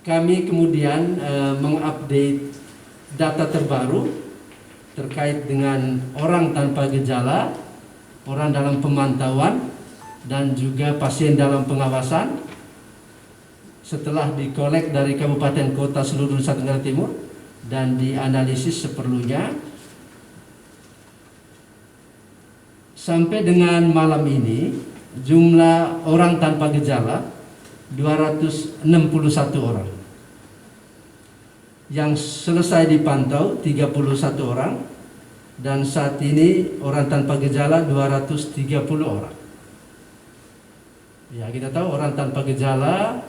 kami kemudian mengupdate data terbaru terkait dengan orang tanpa gejala, orang dalam pemantauan, dan juga pasien dalam pengawasan setelah dikolek dari kabupaten kota seluruh Nusa Tenggara Timur dan dianalisis seperlunya. Sampai dengan malam ini jumlah orang tanpa gejala 261 orang. Yang selesai dipantau 31 orang, dan saat ini orang tanpa gejala 230 orang. Ya, kita tahu orang tanpa gejala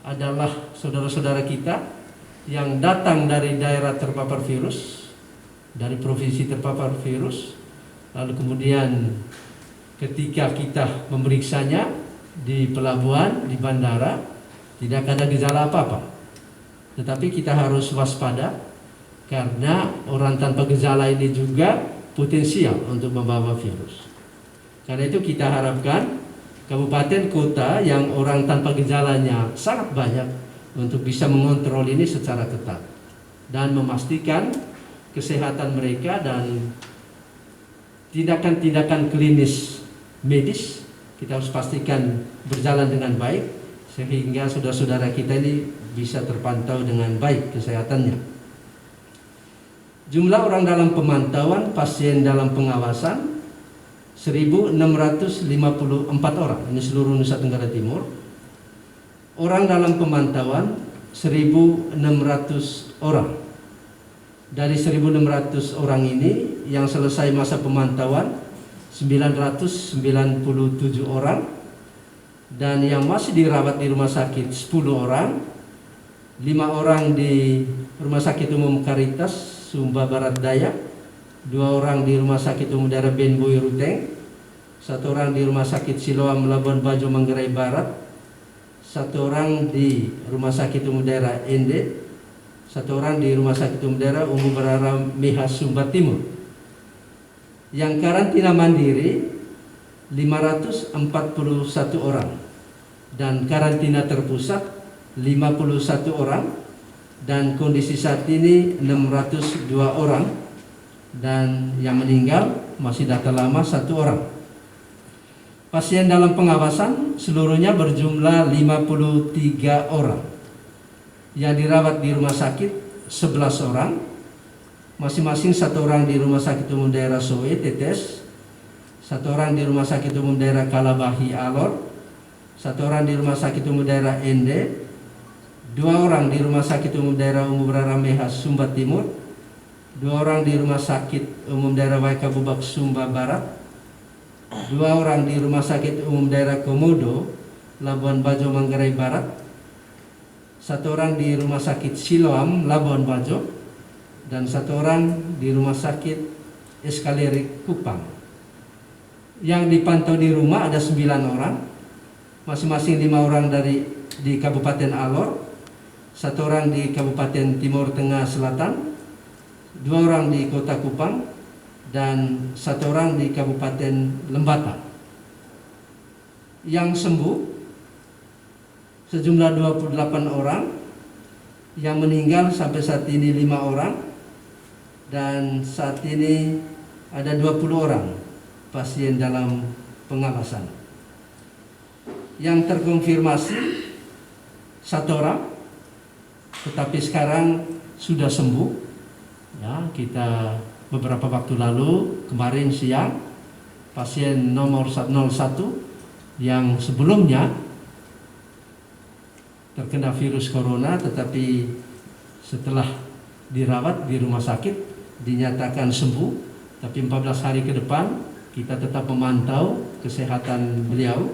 adalah saudara-saudara kita yang datang dari daerah terpapar virus, dari provinsi terpapar virus, lalu kemudian ketika kita memeriksanya di pelabuhan, di bandara, tidak ada gejala apa-apa. Tetapi kita harus waspada karena orang tanpa gejala ini juga potensial untuk membawa virus. Karena itu kita harapkan kabupaten kota yang orang tanpa gejalanya sangat banyak untuk bisa mengontrol ini secara ketat dan memastikan kesehatan mereka, dan tindakan-tindakan klinis medis kita harus pastikan berjalan dengan baik sehingga saudara-saudara kita ini bisa terpantau dengan baik kesehatannya. Jumlah orang dalam pemantauan, pasien dalam pengawasan 1.654 orang, ini seluruh Nusa Tenggara Timur. Orang dalam pemantauan 1.600 orang. Dari 1.600 orang ini yang selesai masa pemantauan 997 orang, dan yang masih dirawat di rumah sakit 10 orang, 5 orang di Rumah Sakit Umum Karitas Sumba Barat Daya, 2 orang di Rumah Sakit Umum Daerah Benboy Ruteng, 1 orang di Rumah Sakit Siloam Labuan Bajo Manggarai Barat, 1 orang di Rumah Sakit Umum Daerah Ende, 1 orang di Rumah Sakit Umum Daerah Umum Berara Mihas Sumba Timur. Yang karantina mandiri 541 orang, dan karantina terpusat 51 orang, dan kondisi saat ini 602 orang, dan yang meninggal masih data lama 1 orang. Pasien dalam pengawasan seluruhnya berjumlah 53 orang. Yang dirawat di rumah sakit 11 orang, masing-masing 1 orang di Rumah Sakit Umum Daerah Soe Tetes, 1 orang di Rumah Sakit Umum Daerah Kalabahi Alor, 1 orang di Rumah Sakit Umum Daerah Ende, 2 orang di Rumah Sakit Umum Daerah Umum Berara Mehas Sumba Timur, 2 orang di Rumah Sakit Umum Daerah Waikabubak Sumba Barat, 2 orang di Rumah Sakit Umum Daerah Komodo Labuan Bajo Manggarai Barat, 1 orang di Rumah Sakit Siloam Labuan Bajo, dan 1 orang di Rumah Sakit Eskalerik Kupang. Yang dipantau di rumah ada 9 orang, masing-masing 5 orang di Kabupaten Alor, 1 orang di Kabupaten Timur Tengah Selatan, 2 orang di Kota Kupang, dan 1 orang di Kabupaten Lembata. Yang sembuh sejumlah 28 orang, yang meninggal sampai saat ini 5 orang, dan saat ini ada 20 orang pasien dalam pengawasan. Yang terkonfirmasi 1 orang, tetapi sekarang sudah sembuh. Ya, kita beberapa waktu lalu, kemarin siang, pasien nomor 01 yang sebelumnya terkena virus corona, tetapi setelah dirawat di rumah sakit dinyatakan sembuh, tapi 14 hari ke depan kita tetap memantau kesehatan beliau,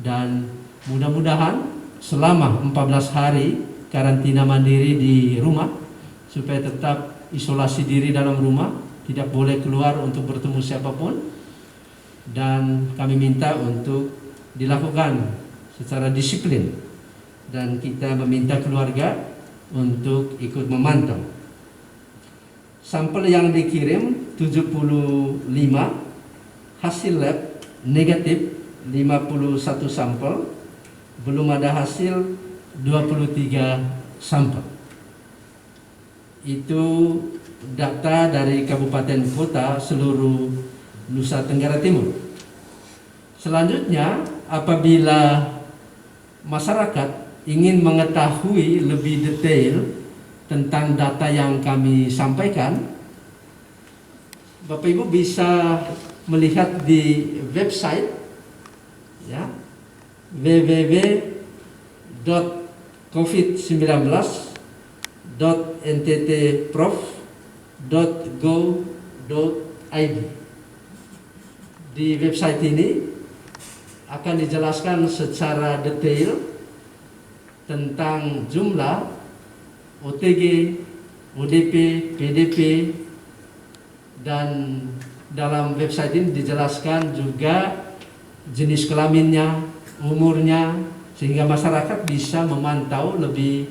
dan mudah-mudahan selama 14 hari karantina mandiri di rumah supaya tetap isolasi diri dalam rumah, tidak boleh keluar untuk bertemu siapapun, dan kami minta untuk dilakukan secara disiplin, dan kita meminta keluarga untuk ikut memantau. Sampel yang dikirim 75, hasil lab negatif 51 sampel, belum ada hasil 23 sampel. Itu data dari kabupaten kota seluruh Nusa Tenggara Timur. Selanjutnya, apabila masyarakat ingin mengetahui lebih detail tentang data yang kami sampaikan, Bapak Ibu bisa melihat di website ya, www.covid19.nttprof.go.id. Di website ini akan dijelaskan secara detail tentang jumlah OTG, ODP, PDP, dan dalam website ini dijelaskan juga jenis kelaminnya, umurnya, sehingga masyarakat bisa memantau lebih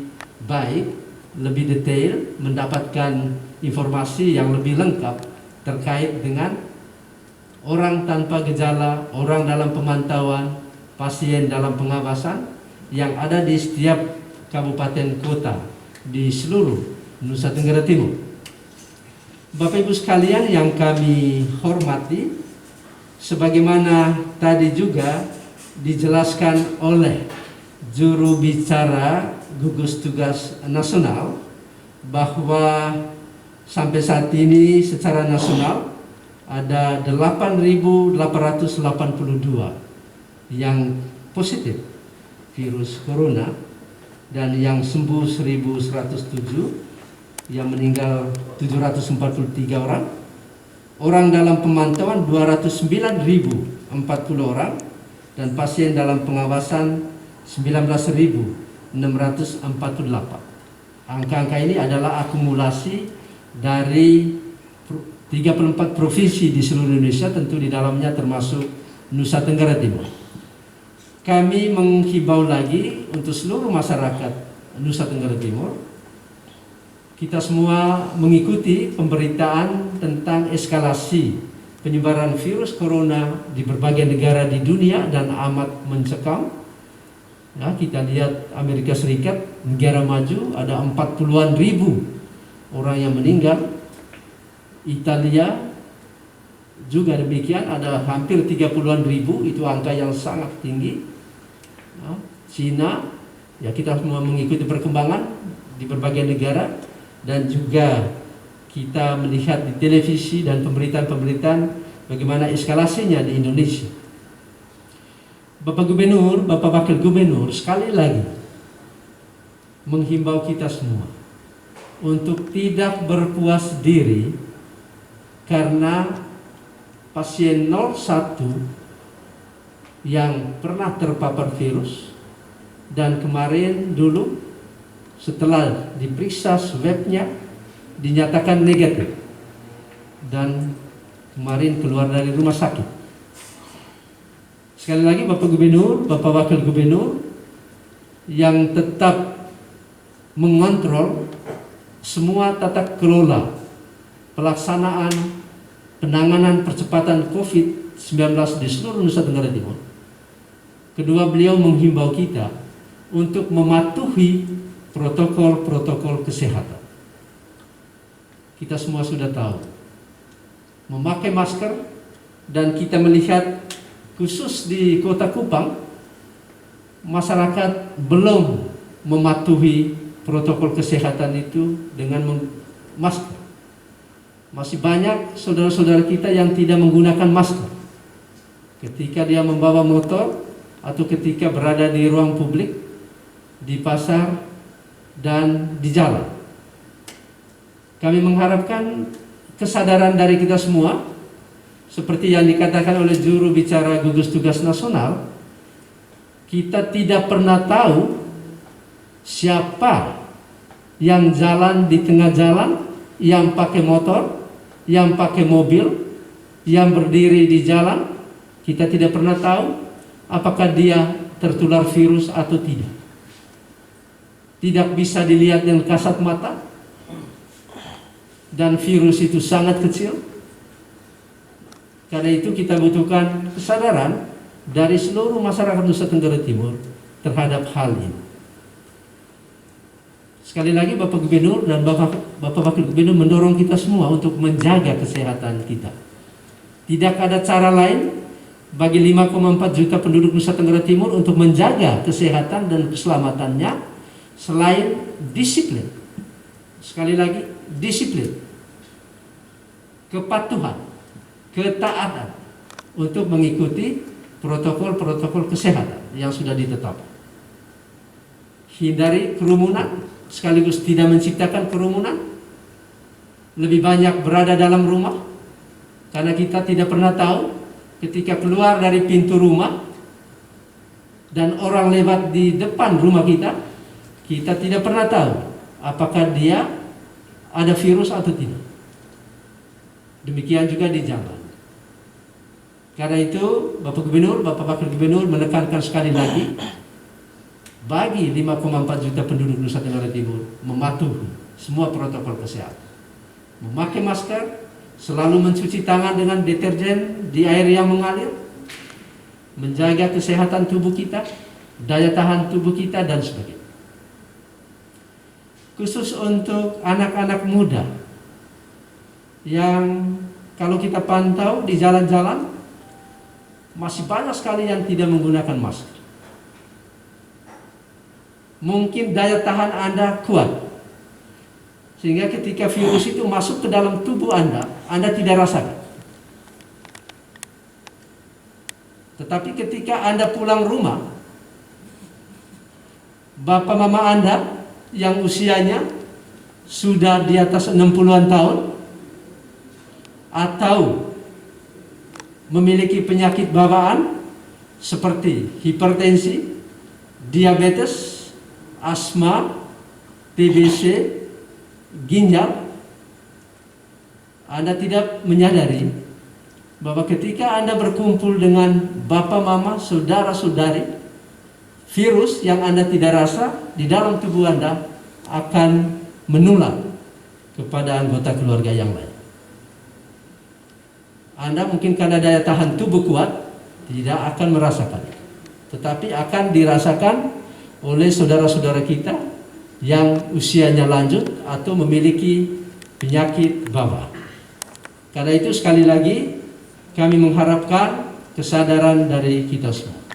baik, lebih detail, mendapatkan informasi yang lebih lengkap terkait dengan orang tanpa gejala, orang dalam pemantauan, pasien dalam pengawasan yang ada di setiap kabupaten kota di seluruh Nusa Tenggara Timur. Bapak Ibu sekalian yang kami hormati, sebagaimana tadi juga dijelaskan oleh juru bicara gugus tugas nasional bahwa sampai saat ini secara nasional ada 8.882 yang positif virus corona dan yang sembuh 1.107, yang meninggal 743 orang. Orang dalam pemantauan 209.040 orang dan pasien dalam pengawasan 19.648. Angka-angka ini adalah akumulasi dari 34 provinsi di seluruh Indonesia, tentu di dalamnya termasuk Nusa Tenggara Timur. Kami menghimbau lagi untuk seluruh masyarakat Nusa Tenggara Timur, kita semua mengikuti pemberitaan tentang eskalasi penyebaran virus corona di berbagai negara di dunia dan amat mencekam. Ya, kita lihat Amerika Serikat, negara maju, ada 40-an ribu orang yang meninggal. Italia juga demikian, ada hampir 30-an ribu, itu angka yang sangat tinggi. Ya, Cina, ya kita semua mengikuti perkembangan di berbagai negara, dan juga kita melihat di televisi dan pemberitaan-pemberitaan bagaimana eskalasinya di Indonesia. Bapak Gubernur, Bapak Wakil Gubernur sekali lagi menghimbau kita semua untuk tidak berpuas diri karena pasien 01 yang pernah terpapar virus dan kemarin dulu setelah diperiksa swabnya dinyatakan negatif dan kemarin keluar dari rumah sakit. Sekali lagi Bapak Gubernur, Bapak Wakil Gubernur yang tetap mengontrol semua tata kelola pelaksanaan penanganan percepatan COVID-19 di seluruh Nusa Tenggara Timur. Kedua, beliau menghimbau kita untuk mematuhi protokol-protokol kesehatan. Kita semua sudah tahu memakai masker, dan kita melihat khusus di Kota Kupang masyarakat belum mematuhi protokol kesehatan itu dengan masker. Masih banyak saudara-saudara kita yang tidak menggunakan masker ketika dia membawa motor atau ketika berada di ruang publik, di pasar, dan di jalan. Kami mengharapkan kesadaran dari kita semua, seperti yang dikatakan oleh juru bicara gugus tugas nasional, kita tidak pernah tahu siapa yang jalan di tengah jalan, yang pakai motor, yang pakai mobil, yang berdiri di jalan. Kita tidak pernah tahu apakah dia tertular virus atau tidak. Tidak bisa dilihat dengan kasat mata, dan virus itu sangat kecil. Karena itu kita butuhkan kesadaran dari seluruh masyarakat Nusa Tenggara Timur terhadap hal ini. Sekali lagi Bapak Gubernur dan Bapak Wakil Gubernur mendorong kita semua untuk menjaga kesehatan kita. Tidak ada cara lain bagi 5,4 juta penduduk Nusa Tenggara Timur untuk menjaga kesehatan dan keselamatannya selain disiplin. Sekali lagi, disiplin, kepatuhan, ketaatan untuk mengikuti protokol-protokol kesehatan yang sudah ditetapkan. Hindari kerumunan, sekaligus tidak menciptakan kerumunan. Lebih banyak berada dalam rumah, karena kita tidak pernah tahu ketika keluar dari pintu rumah dan orang lewat di depan rumah kita, kita tidak pernah tahu apakah dia ada virus atau tidak. Demikian juga di jalan. Karena itu Bapak Gubernur, Bapak Wakil Gubernur menekankan sekali lagi bagi 5,4 juta penduduk Nusa Tenggara Timur mematuhi semua protokol kesehatan. Memakai masker, selalu mencuci tangan dengan deterjen di air yang mengalir, menjaga kesehatan tubuh kita, daya tahan tubuh kita, dan sebagainya. Khusus untuk anak-anak muda yang kalau kita pantau di jalan-jalan masih banyak sekali yang tidak menggunakan masker. Mungkin daya tahan Anda kuat, sehingga ketika virus itu masuk ke dalam tubuh Anda tidak rasakan. Tetapi ketika Anda pulang rumah, bapak mama Anda yang usianya sudah di atas 60-an tahun atau memiliki penyakit bawaan seperti hipertensi, diabetes, asma, TBC, ginjal, Anda tidak menyadari bahwa ketika Anda berkumpul dengan bapak, mama, saudara-saudari, virus yang Anda tidak rasa di dalam tubuh Anda akan menular kepada anggota keluarga yang lain. Anda mungkin karena daya tahan tubuh kuat tidak akan merasakan, tetapi akan dirasakan oleh saudara-saudara kita yang usianya lanjut atau memiliki penyakit bawaan. Karena itu sekali lagi kami mengharapkan kesadaran dari kita semua.